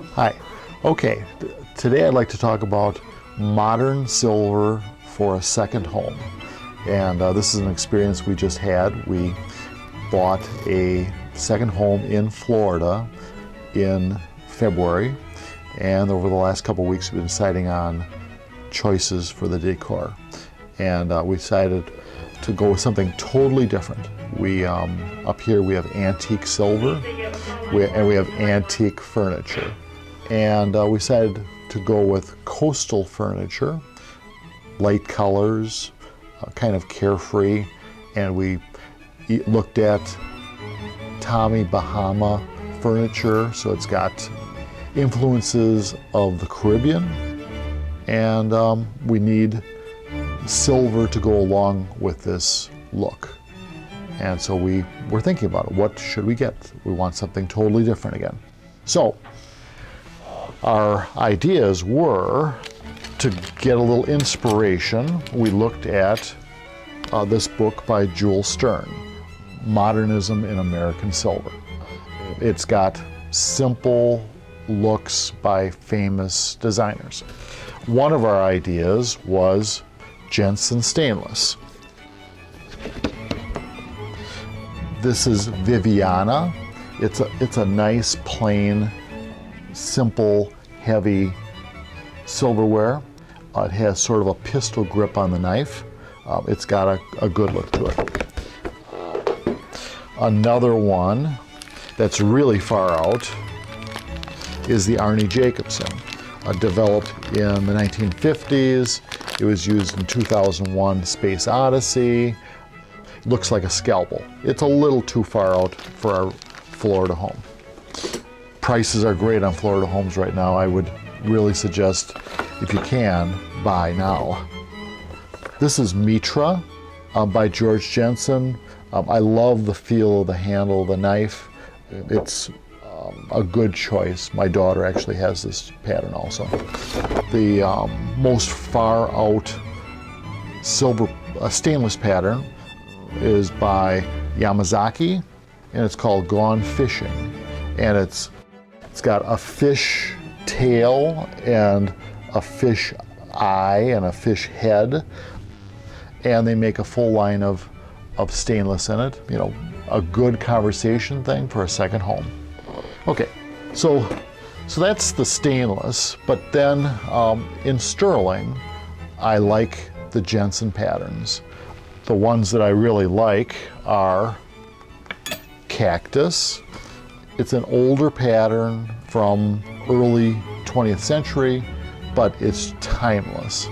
Hi. Okay, today I'd like to talk about modern silver for a second home. And this is an experience we just had. We bought a second home in Florida in February. And over the last couple of weeks, we've been deciding on choices for the decor. And we decided to go with something totally different. We up here we have antique silver, and we have antique furniture. And we decided to go with coastal furniture, light colors, kind of carefree. And we looked at Tommy Bahama furniture, so it's got influences of the Caribbean. And we need silver to go along with this look. And so we were thinking about it. What should we get? We want something totally different again. So our ideas were to get a little inspiration. We looked at this book by Jules Stern, Modernism in American Silver. It's got simple looks by famous designers. One of our ideas was Jensen stainless. This is Viviana. It's a nice, plain, simple, heavy silverware. It has sort of a pistol grip on the knife. It's got a good look to it. Another one that's really far out is the Arnie Jacobson. Developed in the 1950s. It was used in 2001 Space Odyssey. Looks like a scalpel. It's a little too far out for our Florida home. Prices are great on Florida homes right now. I would really suggest, if you can, buy now. This is Mitra by George Jensen. I love the feel of the handle of the knife. It's a good choice. My daughter actually has this pattern also. The most far out stainless pattern is by Yamazaki, and it's called Gone Fishing. And it's got a fish tail and a fish eye and a fish head, and they make a full line of stainless in it. You know, a good conversation thing for a second home. Okay, so that's the stainless, but then in sterling, I like the Jensen patterns. The ones that I really like are Cactus. It's an older pattern from early 20th century, but it's timeless.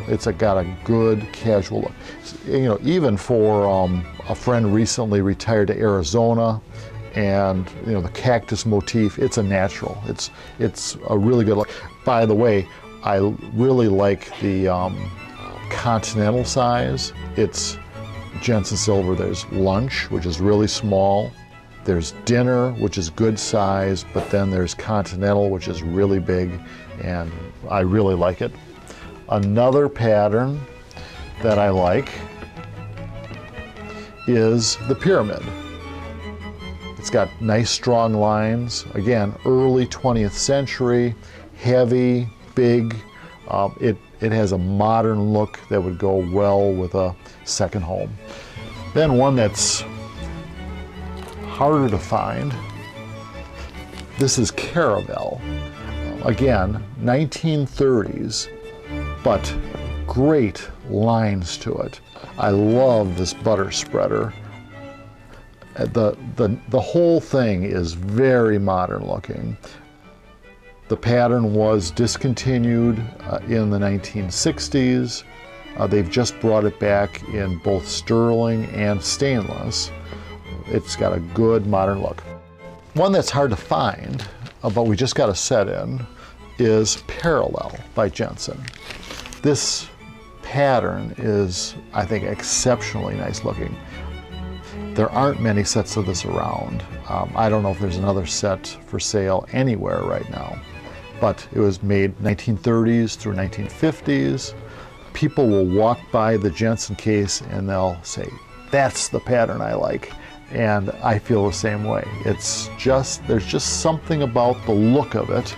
It's got a good casual look. You know, even for a friend recently retired to Arizona, and you know, the cactus motif, it's a natural. It's a really good look. By the way, I really like the continental size. It's Jensen silver. There's lunch, which is really small. There's dinner, which is good size, but then there's continental, which is really big, and I really like it. Another pattern that I like is the pyramid. It's got nice strong lines. Again, early 20th century, heavy, big. It has a modern look that would go well with a second home. Then one that's harder to find. This is Caravel. Again, 1930s, but great lines to it. I love this butter spreader. The whole thing is very modern looking. The pattern was discontinued in the 1960s. They've just brought it back in both sterling and stainless. It's got a good modern look. One that's hard to find, but we just got a set in, is Parallel by Jensen. This pattern is, I think, exceptionally nice looking. There aren't many sets of this around. I don't know if there's another set for sale anywhere right now, but it was made 1930s through 1950s. People will walk by the Jensen case and they'll say, "That's the pattern I like." And I feel the same way. There's just something about the look of it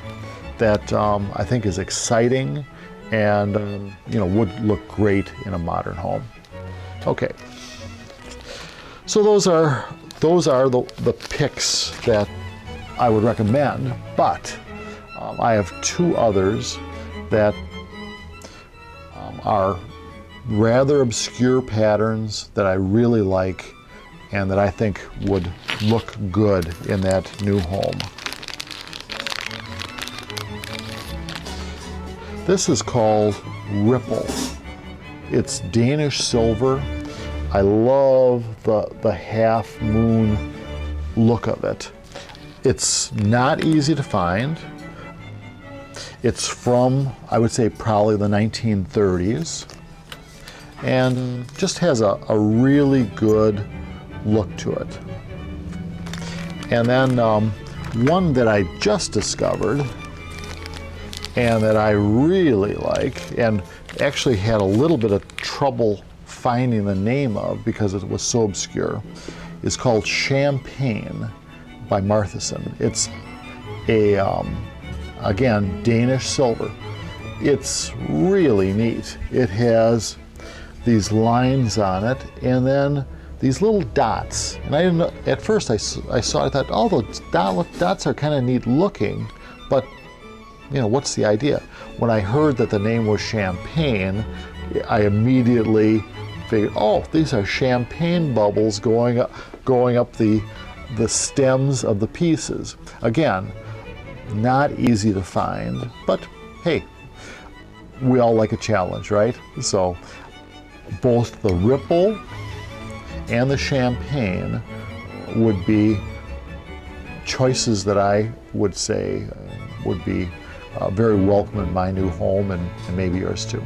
that I think is exciting and would look great in a modern home. Okay, so those are the picks that I would recommend, but I have two others that are rather obscure patterns that I really like and that I think would look good in that new home. This is called Ripple. It's Danish silver. I love the half moon look of it. It's not easy to find. It's from, I would say, probably the 1930s, and just has a really good look to it. And then one that I just discovered and that I really like, and actually had a little bit of trouble finding the name of because it was so obscure, is called Champagne by Marthason. It's a, again, Danish silver. It's really neat. It has these lines on it, and then these little dots. And I didn't know, at first I saw it, I thought, oh, the dots are kind of neat looking, but what's the idea? When I heard that the name was Champagne, I immediately figured, oh, these are champagne bubbles going up the stems of the pieces. Again, not easy to find, but hey, we all like a challenge, right? So both the Ripple and the Champagne would be choices that I would say would be very welcome in my new home, and maybe yours too.